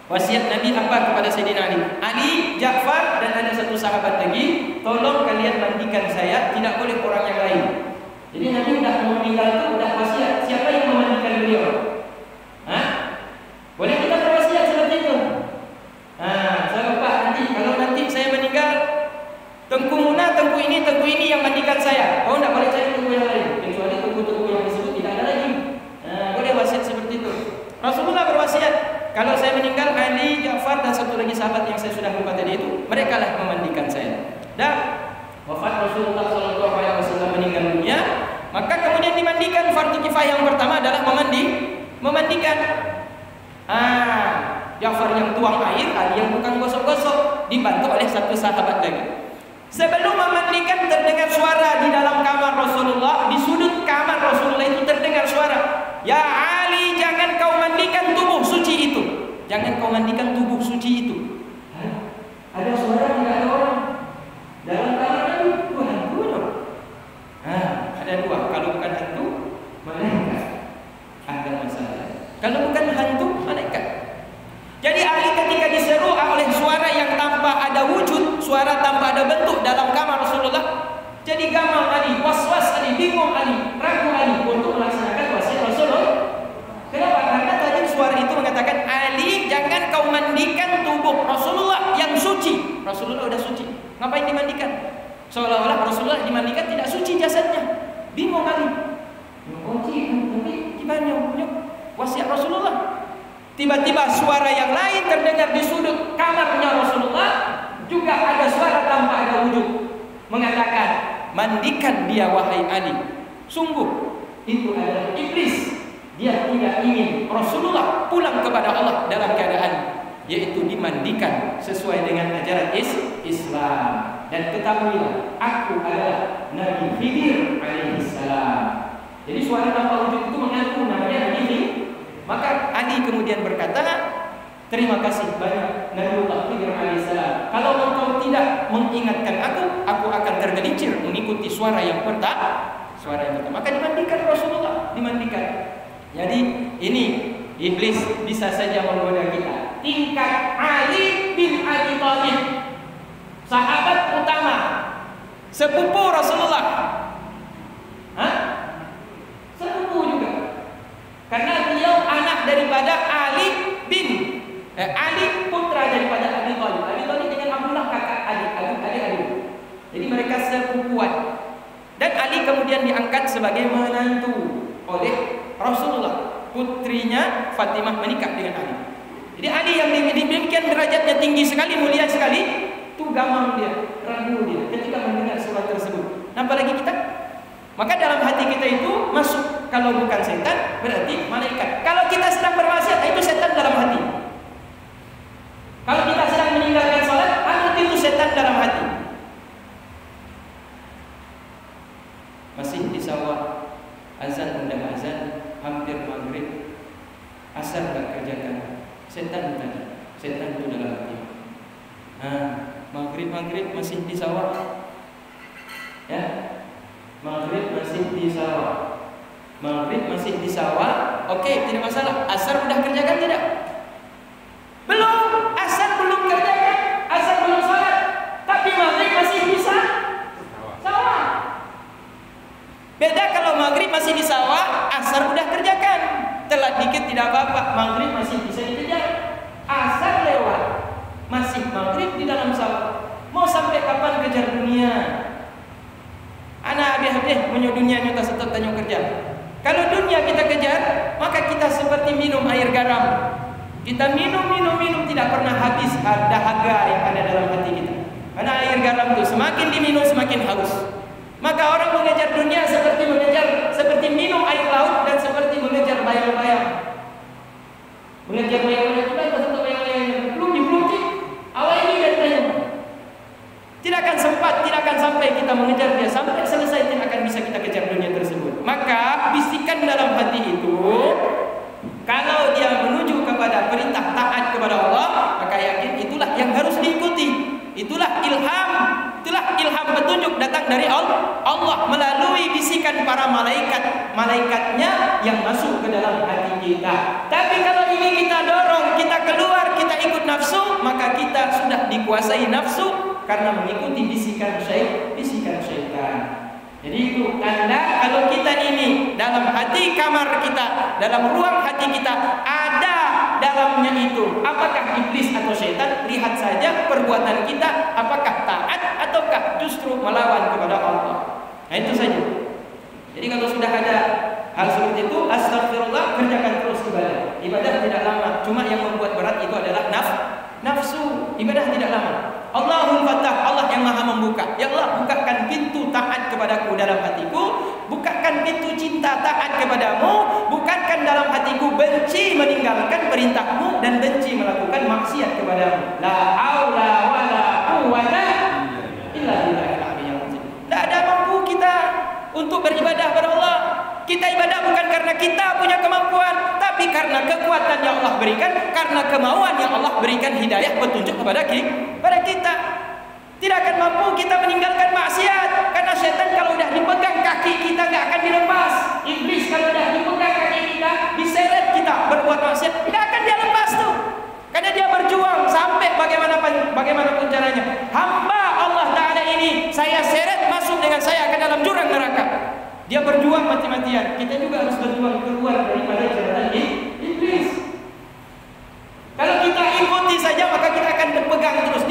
Wasiat Nabi apa kepada Sayyidina Ali? Ali, Ja'far, dan ada satu sahabat lagi, tolong kalian mandikan saya, tidak boleh orang yang lain. Jadi Nabi sudah mau meninggal itu sudah wasiat, siapa yang memandikan beliau? Hah? Boleh kita berwasiat seperti itu? Nah, saya lupa nanti kalau nanti saya meninggal, Tengku Muna, Tengku ini yang mandikan Rasulullah SAW meninggal dunia, maka kemudian dimandikan. Fardu kifayah yang pertama adalah memandikan. Ja'far yang tuang air, Ali yang bukan gosok-gosok, dibantu oleh satu sahabat lagi. Sebelum memandikan terdengar suara di dalam kamar Rasulullah, di sudut kamar Rasulullah itu terdengar suara, "Ya Ali, jangan kau mandikan tubuh suci itu. Jangan kau mandikan tubuh suci itu." Ada suara, tidak ada orang. Dalam kamar itu hantu dong. Ada dua. Kalau bukan hantu, malaikat. Ada masalah. Kalau bukan hantu, malaikat. Jadi Ali ketika diseru oleh suara yang tanpa ada wujud, suara tanpa ada bentuk dalam kamar Rasulullah, jadi gamal Ali, was-was Ali, bingung Ali, ragu Ali untuk melaksanakan wasiat Rasulullah. Kenapa? Karena tadi suara itu mengatakan, "Ali, jangan kau mandikan tubuh Rasulullah yang suci." Rasulullah sudah suci, ngapain dimandikan? Seolah-olah Rasulullah dimandikan tidak suci jasadnya. Bingung Ali. Tapi gimana? Wasiat Rasulullah. Tiba-tiba suara yang lain terdengar di sudut kamarnya Rasulullah, juga ada suara tanpa ada wujud, mengatakan, "Mandikan dia wahai Ali." Sungguh itu adalah iblis. Dia tidak ingin Rasulullah pulang kepada Allah dalam keadaan yaitu dimandikan sesuai dengan ajaran Islam. Dan ketahuilah, aku adalah Nabi Khidir alaihissalam. Jadi suara tanpa wujud itu mengaku namanya Nabi Khidir. Maka Ali kemudian berkata, "Terima kasih banyak Nabiullah Khidir alaihissalam. Kalau engkau tidak mengingatkan aku akan tergelincir mengikuti suara yang pertama." Maka dimandikan Rasulullah, dimandikan. Jadi ini iblis bisa saja menggoda kita. Tingkat Ali bin Abi Thalib, sahabat utama, sepupu Rasulullah. Sepupu juga. Karena beliau anak daripada Ali putra daripada Abi Thalib. Abi Thalib dengan Abdullah kakak adik. Jadi mereka sepupuan. Dan Ali kemudian diangkat sebagai menantu oleh Rasulullah. Putrinya Fatimah menikah dengan Ali. Jadi Ali yang demikian derajatnya tinggi sekali, mulia sekali, itu gamang dia, ragu dia ketika mendengar surat tersebut. Apalagi kita? Maka dalam hati kita itu masuk, kalau bukan setan berarti malaikat. Kalau kita sedang bermaksiat, itu setan dalam hati. Kalau kita sedang meninggalkan salat, berarti itu setan dalam hati. Masih di sawah, azan udah azan, hampir maghrib, asar gak kerjakan, setan tadi, setan itu dalam hati. Maghrib masih di sawah, ya. Maghrib masih di sawah, oke, tidak masalah. Asar udah kerjakan tidak? Belum, asar belum kerjakan, asar belum salat, tapi maghrib masih di sawah. Beda kalau maghrib masih di sawah, asar udah kerjakan. Telat dikit tidak apa-apa, maghrib masih bisa dikejar. Asar lewat, masih maghrib di dalam sawah. Mau sampai kapan kejar dunia? Anak habis menyo dunia nyata setot tanyo kerja. Kalau dunia kita kejar, maka kita seperti minum air garam. Kita minum tidak pernah habis dahaga yang ada dalam hati kita. Karena air garam itu semakin diminum semakin haus. Maka orang mengejar dunia seperti minum air laut dan seperti mengejar bayang-bayang. Mengejar bayang-bayang kita satu bayang-bayang belum dipelukik. Awal ini dan tanya. Tidak akan sampai kita mengejar dia sampai selesai, tidak akan bisa kita kejar dunia tersebut. Maka bisikan dalam hati itu, kalau dia menuju kepada perintah taat kepada Allah, maka yakin itulah yang harus diikuti. Itulah ilham petunjuk datang dari Allah melalui bisikan para malaikatnya yang masuk ke dalam hati kita. Tapi kalau ini kita dorong, kita keluar, kita ikut nafsu, maka kita sudah dikuasai nafsu karena mengikuti bisikan syaitan. Jadi itu tanda kalau kita ini dalam hati kamar kita, dalam ruang hati kita ada dalamnya itu apakah iblis atau syaitan. Lihat saja perbuatan kita apakah taat ataukah justru melawan kepada Allah. Nah itu saja. Jadi kalau sudah ada hal seperti itu, astagfirullah, kerjakan terus ibadah. Ibadah tidak lama, cuma yang membuat berat itu adalah nafsu. Ibadah tidak lama. Allahul Fattah, Allah yang maha membuka. Ya Allah, bukakan pintu kepadamu, bukankah dalam hatiku benci meninggalkan perintahmu dan benci melakukan maksiat kepadamu. La haula wala quwwata illa billahil aliyyil azim. Tidak ada mampu kita untuk beribadah kepada Allah. Kita ibadah bukan karena kita punya kemampuan, tapi karena kekuatan yang Allah berikan, karena kemauan yang Allah berikan hidayah petunjuk kepada kita. Tidak akan mampu kita meninggalkan maksiat, karena setan kalau sudah dipegang kaki kita nggak akan dilepas. Iblis kalau sudah dipegang kaki kita, diseret kita berbuat maksiat, nggak akan dia lepas tuh. Karena dia berjuang sampai bagaimanapun caranya. Hamba Allah Ta'ala ini saya seret masuk dengan saya ke dalam jurang neraka. Dia berjuang mati-matian. Kita juga harus berjuang keluar daripada jeratan iblis. Kalau kita ikuti saja, maka kita akan dipegang terus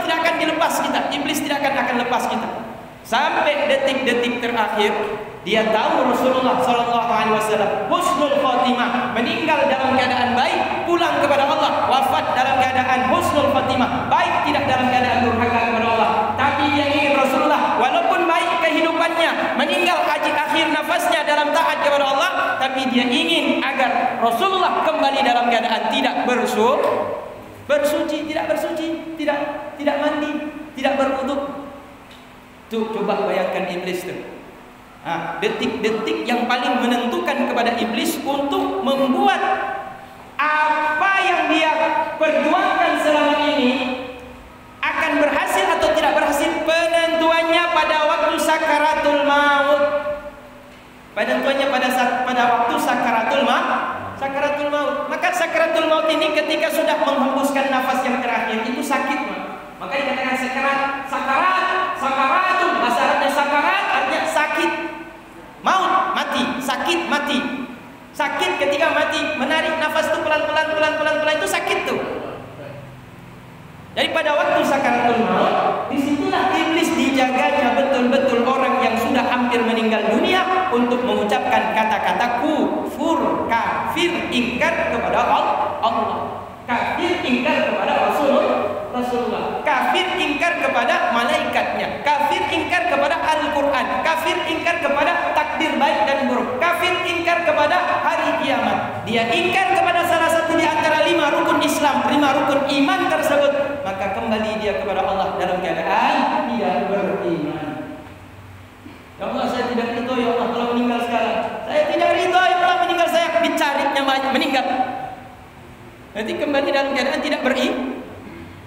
tidak akan dilepas kita. Iblis tidak akan lepas kita. Sampai detik-detik terakhir, dia tahu Rasulullah SAW husnul khotimah, meninggal dalam keadaan baik, pulang kepada Allah, wafat dalam keadaan husnul khotimah, baik tidak dalam keadaan durhaka kepada Allah. Tapi dia ingin Rasulullah walaupun baik kehidupannya, meninggal akhir nafasnya dalam taat kepada Allah, tapi dia ingin agar Rasulullah kembali dalam keadaan tidak bersuci, tidak mandi, tidak berwudu. Tuh, coba bayangkan iblis tuh. Detik-detik yang paling menentukan kepada iblis untuk membuat apa yang dia perjuangkan selama ini akan berhasil atau tidak berhasil. Penentuannya pada waktu sakaratul maut. Penentuannya pada waktu sakaratul maut. Maka sakaratul maut ini ketika sudah menghembuskan nafas yang terakhir itu sakit, maka dikatakan sakaratul. Bahasa Arabnya sakarat artinya sakit. Maut, mati, sakit, mati. Sakit ketika mati, menarik nafas itu pelan-pelan itu sakit tuh. Jadi pada waktu sakaratul maut, disitulah iblis dijaganya betul-betul orang yang sudah hampir meninggal dunia untuk mengucapkan kata-kata kufur, kafir, ingkar kepada Allah, kafir, ingkar kepada Rasulullah, kafir, ingkar kepada malaikatnya, kafir, ingkar kepada Al-Quran, kafir, ingkar kepada takdir baik dan buruk, kafir, ingkar kepada hari kiamat. Dia ingkar kepada salah satu di antara 5 rukun Islam, 5 rukun iman tersebut, maka kembali dia kepada Allah dalam keadaan dia beriman. Ya Allah, saya tidak ridho ya Allah kalau meninggal sekarang. Saya tidak ridho ya Allah meninggal, saya dicarinya meninggal. Nanti kembali dalam keadaan tidak beriman.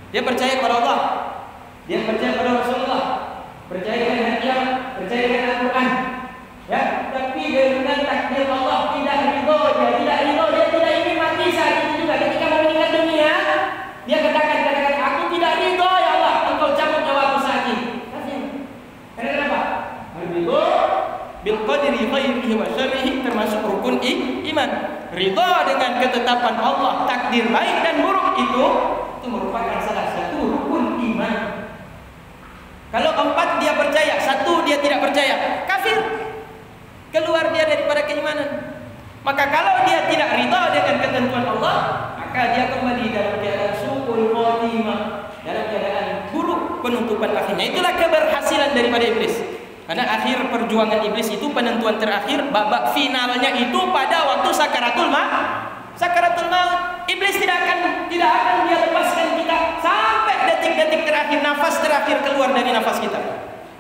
Dia percaya kepada Allah, dia percaya kepada Rasulullah, percaya dengan hari kiamat, percaya dengan Al-Quran, ya. Tapi dengan takdir Allah tidak ridho, dia tidak ingin mati saat itu juga. Ketika mau meninggal dunia, dia katakan, aku tidak ridho ya Allah, engkau cabut nyawaku saat ini. Karena kenapa? Ridho bil qadri khairihi wa syarrihi termasuk rukun iman. Ridho dengan ketetapan Allah, takdir baik dan buruk itu merupakan salah satu rukun iman. Kalau 4 dia percaya, 1 dia tidak percaya, kafir, keluar dia daripada keimanan. Maka kalau dia tidak ridha dengan ketentuan Allah, maka dia kembali dalam keadaan su'ul khotimah, dalam keadaan buruk penutupan akhirnya. Itulah keberhasilan daripada iblis. Karena akhir perjuangan iblis itu penentuan terakhir, babak finalnya itu pada waktu sakaratul maut. Iblis tidak akan dia lepaskan kita sampai detik-detik terakhir, nafas terakhir keluar dari nafas kita.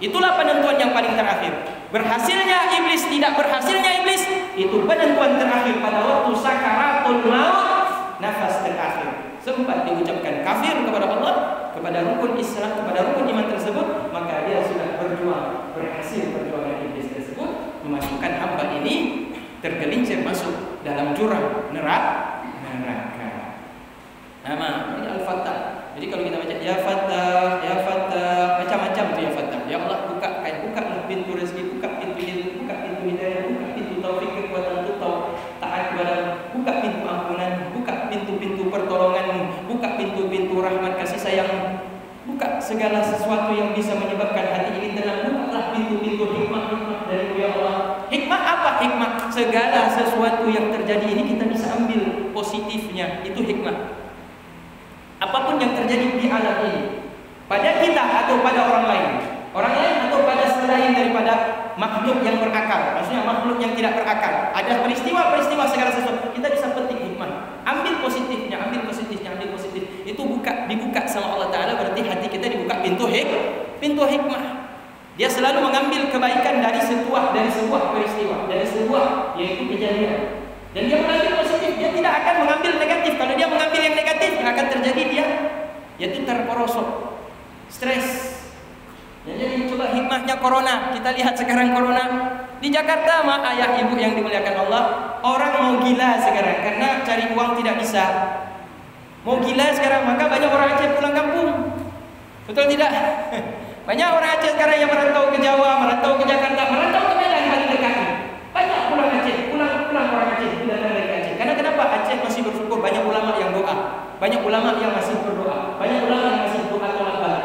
Itulah penentuan yang paling terakhir. Berhasilnya iblis, tidak berhasilnya iblis, itu penentuan terakhir pada waktu sakaratul maut, nafas terakhir. Sempat diucapkan kafir kepada Allah, kepada rukun Islam, kepada rukun iman tersebut, maka dia sudah berjuang, berhasil perjuangan iblis tersebut, memasukkan hamba ini tergelincir masuk dalam jurang neraka. Nama ini Al-Fattah. Jadi kalau kita baca ya Fattah, macam-macam tuh ya Fattah. Ya Allah, buka pintu rezeki, buka pintu ilmu, buka pintu hidayah, buka pintu taufik, kekuatan untuk taat kepada, buka pintu ampunan, buka pintu-pintu pertolongan, buka pintu-pintu rahmat kasih sayang, buka segala sesuatu yang bisa menyebabkan hati ini tenang. Bukalah pintu-pintu hikmah dari ya Allah. Hikmah apa? Hikmah segala sesuatu yang terjadi ini kita bisa ambil positifnya, itu hikmah. Apapun yang terjadi di alam ini, pada kita atau pada orang lain atau pada selain daripada makhluk yang berakal, maksudnya makhluk yang tidak berakal. Ada peristiwa-peristiwa segala sesuatu, kita bisa petik hikmah. Ambil positifnya, ambil positifnya, ambil positif. Itu dibuka sama Allah Ta'ala, berarti hati kita dibuka pintu hikmah. Dia selalu mengambil kebaikan dari sebuah peristiwa, dari sebuah yaitu kejadian. Dan dia mengambil positif, dia tidak akan mengambil negatif. Kalau dia mengambil yang negatif, yang akan terjadi dia yaitu terperosok, stres. Jadi coba hikmahnya corona. Kita lihat sekarang corona di Jakarta, ayah ibu yang dimuliakan Allah, orang mau gila sekarang karena cari uang tidak bisa. Mau gila sekarang, maka banyak orang Aceh pulang kampung. Betul tidak? Banyak orang Aceh sekarang yang merantau ke Jawa, merantau ke Jakarta, merantau ke Medan paling dekat. Banyak pulang Aceh, pulang orang Aceh datang dari Aceh. Karena kenapa? Aceh masih bersyukur, banyak ulama yang doa, banyak ulama yang masih berdoa, banyak ulama yang masih doa tolak bala.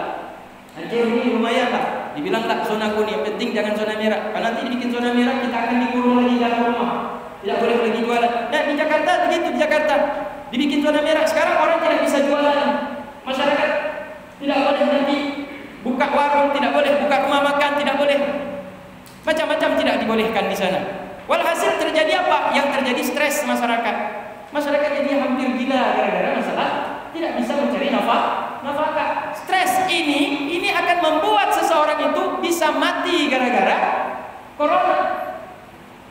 Aceh ini lumayan lah, dibilang tak zona kuning, yang penting jangan zona merah. Kalau nanti dibikin zona merah, kita akan dikurung lagi dalam rumah, tidak boleh lagi jualan. Nah di Jakarta begitu, di Jakarta dibikin zona merah. Sekarang orang tidak bisa jualan, masyarakat tidak boleh nanti buka warung, tidak boleh buka rumah makan, tidak boleh, macam-macam tidak dibolehkan di sana. Walhasil terjadi apa? Yang terjadi stres masyarakat. Masyarakat jadi hampir gila gara-gara masalah tidak bisa mencari nafkah. Stres ini akan membuat seseorang itu bisa mati gara-gara corona.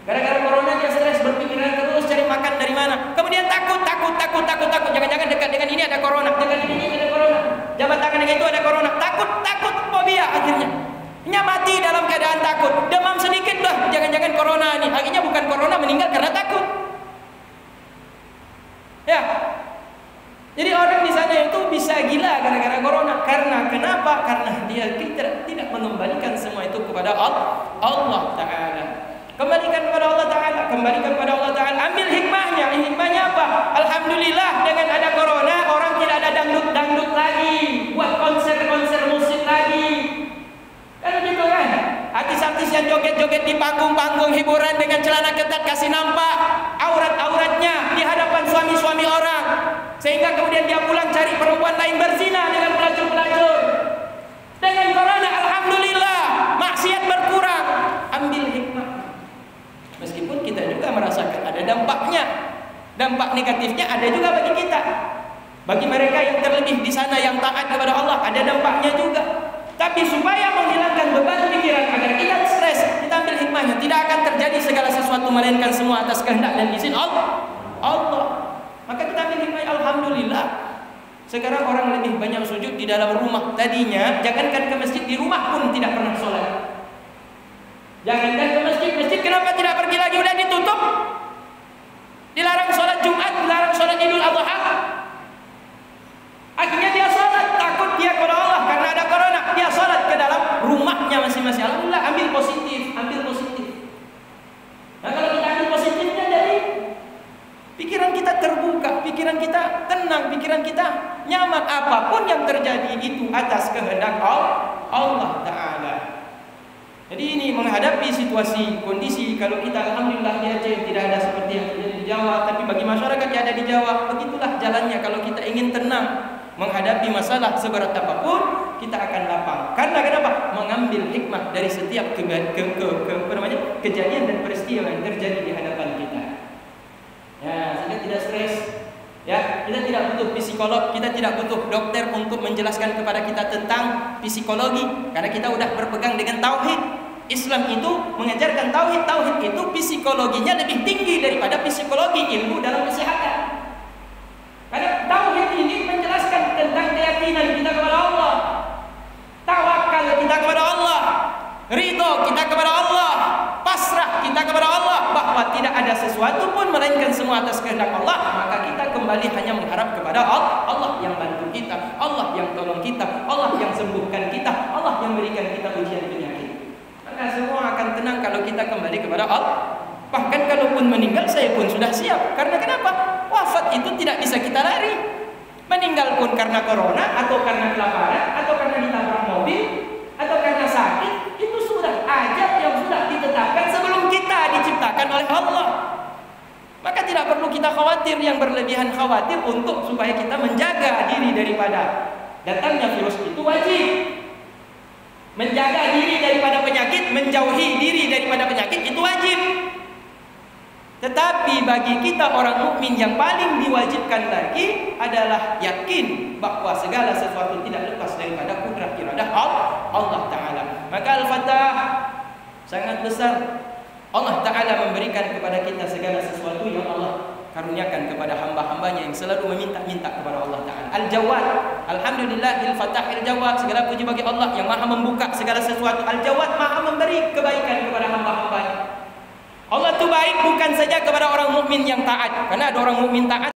Gara-gara corona dia stres, berpikiran terus cari makan dari mana. Kemudian takut. Jangan-jangan dekat dengan ini ada corona, dekat ini ada corona. Jabat tangan dengan itu ada corona. Takut, fobia akhirnya. Nya mati dalam keadaan takut. Demam sedikit lah, jangan-jangan corona ini. Akhirnya bukan corona, meninggal karena takut. Ya. Jadi orang di sana itu bisa gila gara-gara corona. Karena kenapa? Karena dia tidak mengembalikan semua itu kepada Allah Ta'ala. Kembalikan kepada Allah Ta'ala, kembalikan kepada Allah Ta'ala. Ambil hikmahnya. Hikmahnya apa? Alhamdulillah dengan ada corona, orang tidak ada dangdut lagi, buat konser musik lagi. Kan gitu kan? Artis-artis yang joget-joget di panggung-panggung hiburan dengan celana ketat, kasih nampak auratnya di hadapan suami-suami orang, sehingga kemudian dia pulang cari perempuan lain berzina dengan pelacur-pelacur. Dengan corona alhamdulillah maksiat berkurang. Ambil hikmah. Meskipun kita juga merasakan ada dampaknya, dampak negatifnya ada juga bagi kita. Bagi mereka yang terlebih di sana yang taat kepada Allah ada dampaknya juga. Tapi supaya menghilangkan beban pikiran agar kita stres, kita ambil hikmahnya. Tidak akan terjadi segala sesuatu melainkan semua atas kehendak dan izin Allah. Maka kita ambil hikmah. Alhamdulillah sekarang orang lebih banyak sujud di dalam rumah. Tadinya jangankan ke masjid, di rumah pun tidak pernah sholat. Jangankan ke masjid kenapa tidak pergi lagi? Udah ditutup, dilarang sholat Jumat, dilarang sholat Idul Adha. Akhirnya dia sholat, takut dia kepada Allah karena ada corona. Dia sholat ke dalam rumahnya masing-masing. Alhamdulillah, ambil positif. Nah kalau kita ambil positifnya, jadi pikiran kita terbuka, pikiran kita tenang, pikiran kita nyaman. Apapun yang terjadi itu atas kehendak Allah Ta'ala. Jadi ini menghadapi situasi, kondisi. Kalau kita alhamdulillah di Aceh tidak ada seperti yang terjadi di Jawa, tapi bagi masyarakat yang ada di Jawa, begitulah jalannya. Kalau kita ingin tenang menghadapi masalah seberat apapun, kita akan lapang. Karena kenapa? Mengambil hikmah dari setiap kejadian dan peristiwa yang terjadi di hadapan kita. Ya, sehingga tidak stres. Ya, kita tidak butuh psikolog, kita tidak butuh dokter untuk menjelaskan kepada kita tentang psikologi, karena kita sudah berpegang dengan tauhid. Islam itu mengajarkan tauhid. Tauhid itu psikologinya lebih tinggi daripada psikologi ilmu dalam kesehatan. Karena tauhid ini menjelaskan tentang keyakinan kita kepada Allah, tawakal kita kepada Allah, ridho kita kepada Allah, pasrah kita kepada Allah, bahwa tidak ada sesuatu pun melainkan semua atas kehendak Allah. Maka kita kembali hanya mengharap kepada Allah yang bantu kita, Allah yang tolong kita, Allah yang sembuhkan kita, Allah yang berikan kita ujian penyakit. Maka semua akan tenang kalau kita kembali kepada Allah. Bahkan kalaupun meninggal, saya pun sudah siap. Karena kenapa? Wafat itu tidak bisa kita lari. Meninggal pun karena corona, atau karena kelaparan, atau karena ditabrak mobil, atau karena sakit, itu sudah ajal yang sudah ditetapkan sebelum kita diciptakan oleh Allah. Maka tidak perlu kita khawatir yang berlebihan khawatir untuk supaya kita menjaga diri daripada datangnya virus itu wajib. Menjaga diri daripada penyakit, menjauhi diri daripada penyakit itu wajib. Tetapi bagi kita orang mukmin yang paling diwajibkan lagi adalah yakin bahwa segala sesuatu tidak lepas daripada kudrat iradah Allah Ta'ala. Maka Al-Fatah sangat besar. Allah Ta'ala memberikan kepada kita segala sesuatu yang Allah karuniakan kepada hamba-hambanya yang selalu meminta-minta kepada Allah Ta'ala. Al-Jawad, Alhamdulillahil Fatahil Jawad. Segala puji bagi Allah yang maha membuka segala sesuatu. Al-Jawad, maha memberi kebaikan kepada hamba-hambanya. Allah itu baik bukan saja kepada orang mukmin yang taat, karena ada orang mukmin taat